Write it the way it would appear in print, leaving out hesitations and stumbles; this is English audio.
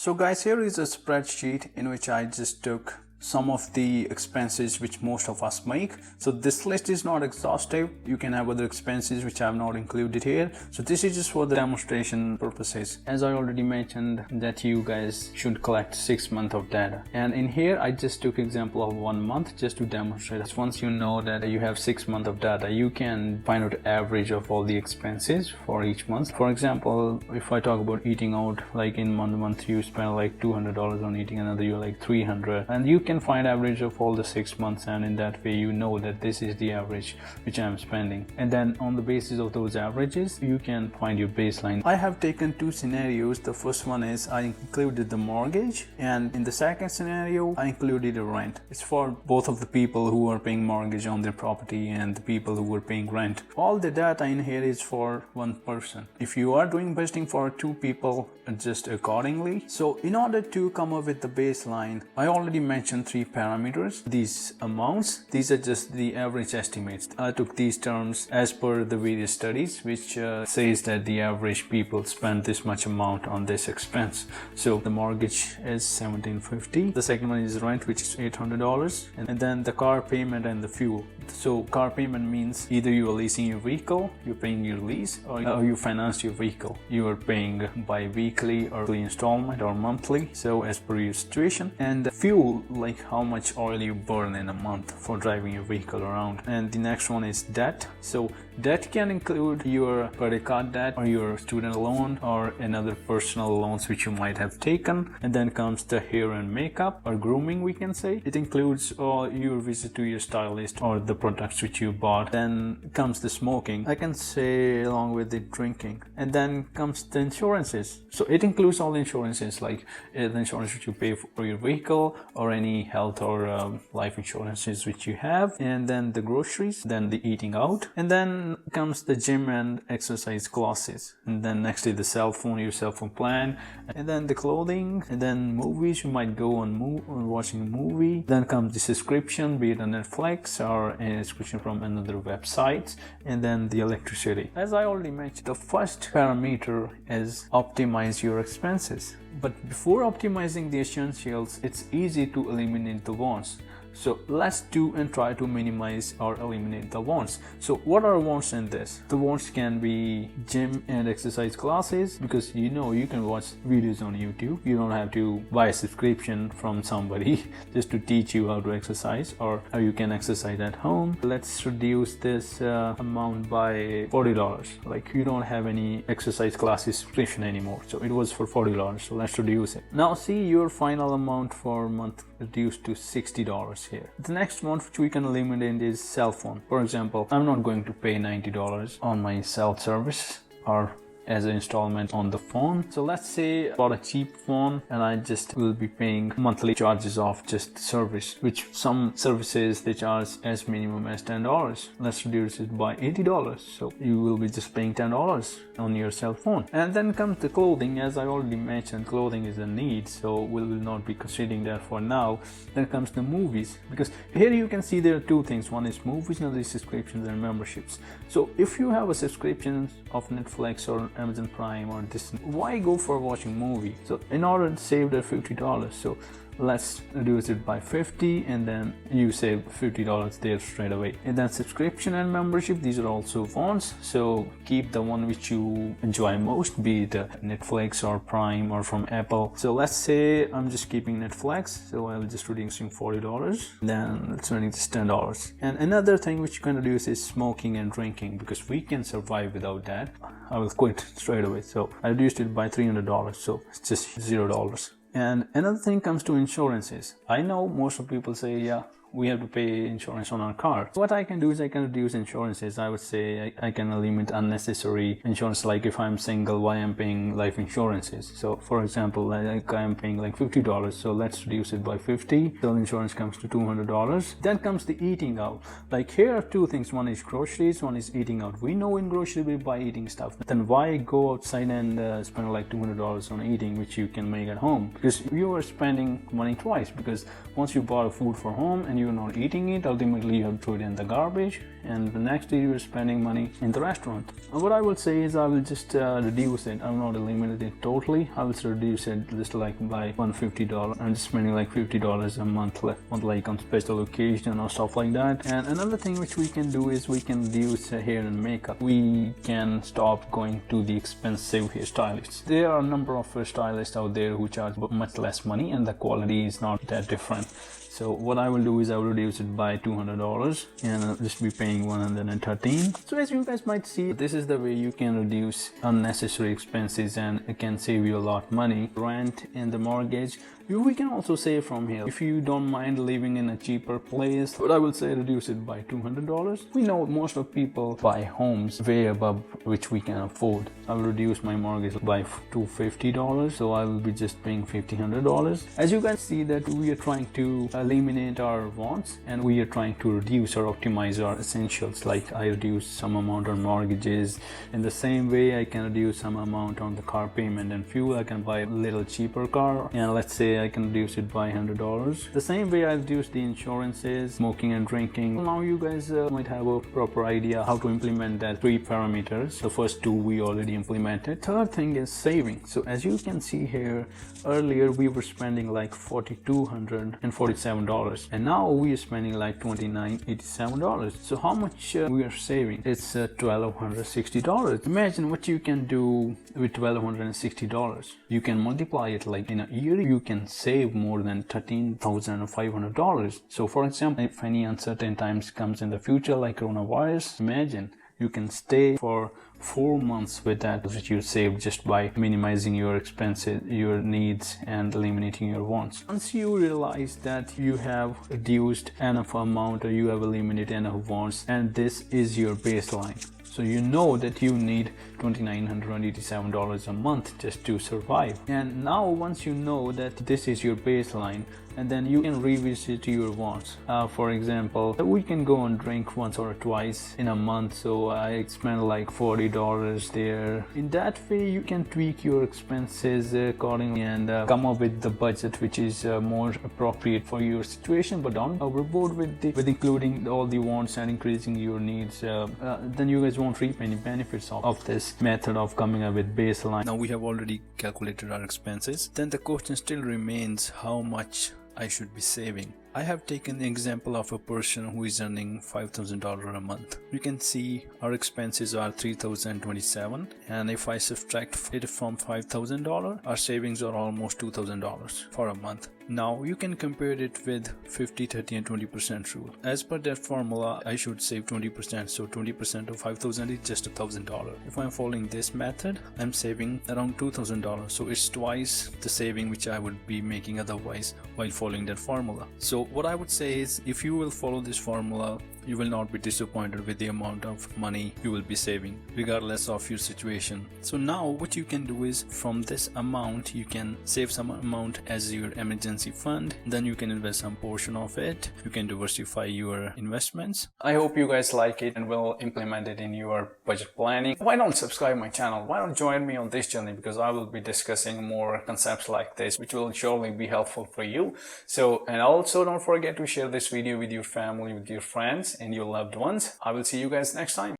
So guys, here is a spreadsheet in which I just took some of the expenses which most of us make. So this list is not exhaustive. You can have other expenses which I have not included here. So this is just for the demonstration purposes. As I already mentioned that you guys should collect 6 months of data. And in here I just took example of 1 month just to demonstrate. Once you know that you have 6 months of data, you can find out average of all the expenses for each month. For example, if I talk about eating out, like in month you spend like $200 on eating, another year like $300, and you can find average of all the 6 months, and in that way you know that this is the average which I am spending, and then on the basis of those averages you can find your baseline. I have taken 2 scenarios. The first one is I included the mortgage, and in the second scenario I included a rent. It's for both of the people who are paying mortgage on their property and the people who are paying rent. All the data in here is for one person. If you are doing budgeting for 2 people, adjust accordingly. So in order to come up with the baseline, I already mentioned 3 parameters. These amounts, these are just the average estimates. I took these terms as per the various studies which says that the average people spend this much amount on this expense. So the mortgage is $1,750, the second one is rent, which is $800, and then the car payment and the fuel. So car payment means either you are leasing your vehicle, you're paying your lease, or you finance your vehicle. You are paying bi-weekly or installment or monthly, so as per your situation. And the fuel, like how much oil you burn in a month for driving your vehicle around. And the next one is debt. So debt can include your credit card debt or your student loan or another personal loans which you might have taken. And then comes the hair and makeup or grooming, we can say. It includes your visit to your stylist or the products which you bought. Then comes the smoking, I can say, along with the drinking. And then comes the insurances. So it includes all the insurances, like the insurance which you pay for your vehicle or any health or life insurances which you have. And then the groceries, then the eating out, and then comes the gym and exercise classes. And then next is the cell phone, your cell phone plan, and then the clothing, and then movies. You might go on watching a movie. Then comes the subscription, be it on Netflix or a subscription from another website, and then the electricity. As I already mentioned, the first parameter is optimize your expenses. But before optimizing the essentials, it's easy to eliminate the wants. So let's do and try to minimize or eliminate the wants. So what are wants in this? The wants can be gym and exercise classes, because you can watch videos on YouTube. You don't have to buy a subscription from somebody just to teach you how to exercise, or how you can exercise at home. Let's reduce this amount by $40. Like you don't have any exercise classes subscription anymore. So it was for $40. So let's reduce it. Now see your final amount for month reduced to $60 here. The next one which we can eliminate is cell phone. For example, I'm not going to pay $90 on my cell service or as an installment on the phone. So let's say I bought a cheap phone and I just will be paying monthly charges of just service, which some services they charge as minimum as $10. Let's reduce it by $80. So you will be just paying $10 on your cell phone. And then comes the clothing. As I already mentioned, clothing is a need, so we will not be considering that for now. Then comes the movies, because here you can see there are 2 things. One is movies, another is subscriptions and memberships. So if you have a subscription of Netflix or Amazon Prime or Disney, why go for watching movie? So in order to save the $50, so let's reduce it by 50, and then you save $50 there straight away. And then subscription and membership, these are also wants, so keep the one which you enjoy most, be it Netflix or Prime or from Apple. So let's say I'm just keeping Netflix, so I'll just reducing $40, then let's reduce $10. And another thing which you can reduce is smoking and drinking, because we can survive without that. I will quit straight away. So I reduced it by $300, so it's just $0. And another thing comes to insurances. I know most of people say, yeah, we have to pay insurance on our car. What I can do is I can reduce insurances. I would say I can eliminate unnecessary insurance, like if I'm single, why I'm paying life insurances. So for example, like I'm paying like $50, so let's reduce it by 50. So insurance comes to $200. Then comes the eating out. Like here are 2 things. One is groceries, one is eating out. We know in groceries we buy eating stuff. Then why go outside and spend like $200 on eating, which you can make at home? Because you are spending money twice, because once you bought food for home and you're not eating it, ultimately you have to throw it in the garbage, and the next day you're spending money in the restaurant. And what I will say is I will just reduce it. I will not eliminate it totally. I will reduce it just like by $150. I'm just spending like $50 a month like on special occasion or stuff like that. And another thing which we can do is we can reduce hair and makeup. We can stop going to the expensive hairstylists. There are a number of hairstylists out there who charge much less money and the quality is not that different. So what I will do is I will reduce it by $200 and I'll just be paying $113. So as you guys might see, this is the way you can reduce unnecessary expenses and it can save you a lot of money. Rent and the mortgage, we can also save from here. If you don't mind living in a cheaper place, but I will say reduce it by $200. We know most of people buy homes way above which we can afford. I will reduce my mortgage by $250, so I will be just paying $1,500. As you guys see that we are trying to eliminate our wants and we are trying to reduce or optimize our essentials. Like I reduce some amount on mortgages. In the same way I can reduce some amount on the car payment and fuel. I can buy a little cheaper car and let's say I can reduce it by $100. The same way I reduce the insurances, smoking and drinking. Now you guys might have a proper idea how to implement that 3 parameters. The first 2 we already implemented. Third thing is saving. So as you can see here, earlier we were spending like $4,247 and now we are spending like $2,987. So how much we are saving? It's $1,260. Imagine what you can do with $1,260. You can multiply it like in a year, you can save more than $13,500. So for example, if any uncertain times comes in the future like coronavirus, imagine you can stay for 4 months with that which you saved just by minimizing your expenses, your needs and eliminating your wants. Once you realize that you have reduced enough amount or you have eliminated enough wants and this is your baseline, so you know that you need $2,987 a month just to survive. And now once you know that this is your baseline, and then you can revisit your wants. For example, we can go and drink once or twice in a month, so I spend like $40 there. In that way you can tweak your expenses accordingly and come up with the budget which is more appropriate for your situation, but don't overboard with including all the wants and increasing your needs. Then you guys won't reap any benefits of this method of coming up with baseline. Now we have already calculated our expenses. Then the question still remains how much I should be saving. I have taken the example of a person who is earning $5,000 a month. You can see our expenses are $3,027, and if I subtract it from $5,000, our savings are almost $2,000 for a month. Now you can compare it with 50, 30 and 20% rule. As per that formula, I should save 20%, so 20% of $5,000 is just $1,000. If I'm following this method, I'm saving around $2,000, so it's twice the saving which I would be making otherwise while following that formula. So what I would say is, if you will follow this formula, you will not be disappointed with the amount of money you will be saving regardless of your situation. So now what you can do is, from this amount you can save some amount as your emergency fund, then you can invest some portion of it. You can diversify your investments. I hope you guys like it and will implement it in your budget planning. Why don't subscribe my channel? Why don't join me on this journey, because I will be discussing more concepts like this which will surely be helpful for you. So, and also don't forget to share this video with your family, with your friends and your loved ones. I will see you guys next time.